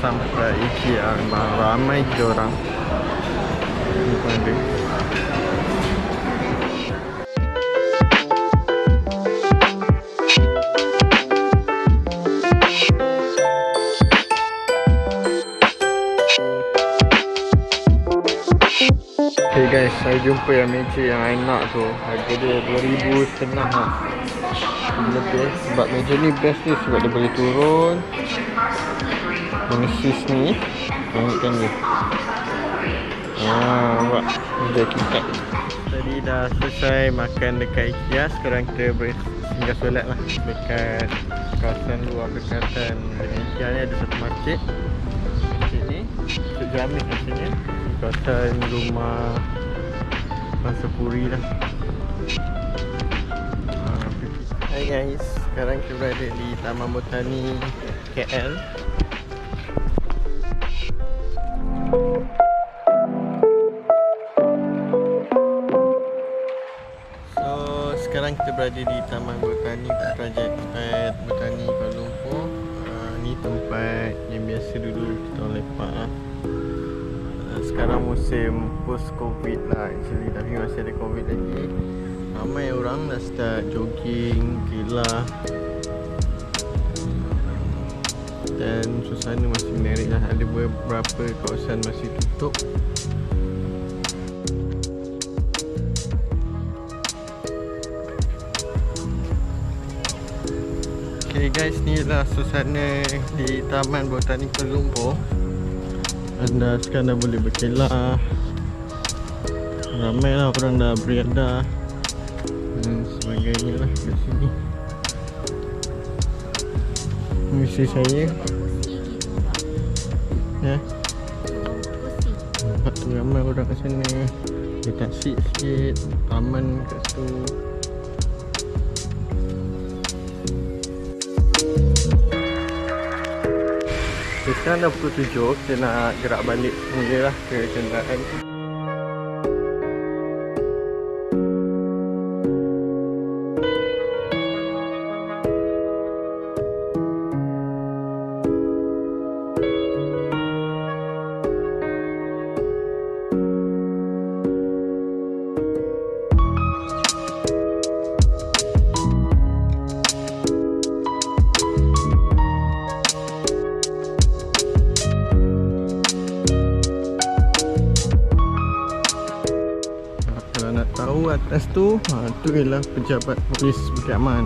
sampai ikea. Memang ramai je orang. Ni pun ada. Okay guys, saya jumpa yang meja yang I nak tu. Harga dia 2,500 lah. Lebih. Sebab meja ni best dia sebab dia boleh turun. Menesis ni. Tengokkan ni. Nampak. Meja kita. Tadi dah selesai makan dekat ikea. Sekarang kita boleh singgah solat lah. Dekat kawasan luar berdekatan dengan ikea ni ada satu masjid. Masjid ni sejamis rasanya. Kawasan rumah Mansapuri lah. Hai guys, sekarang kita berada di Taman Botani KL. So sekarang kita berada di Taman Botani Projek Botani Kuala Lumpur. Ni tempat yang biasa dulu kita lepak lah. Sekarang musim post-covid lah actually, tapi masih ada covid lagi. Ramai orang dah start jogging, kelah. Dan suasana masih menarik lah. Ada beberapa kawasan masih tutup. Okay guys, ni lah suasana di Taman Botani Kuala Lumpur. Anda sekarang dah boleh berkelah. Ramai lah orang dah beriadah dan sebagainya lah kat sini. Misi saya ya. Nampak tu ramai orang kat sana. Dia taksik sikit. Taman kat situ. Sekarang dah pukul 7, kita nak gerak balik semula lah ke kenderaan. Tahu atas tu, tu ialah pejabat polis Bukit Aman.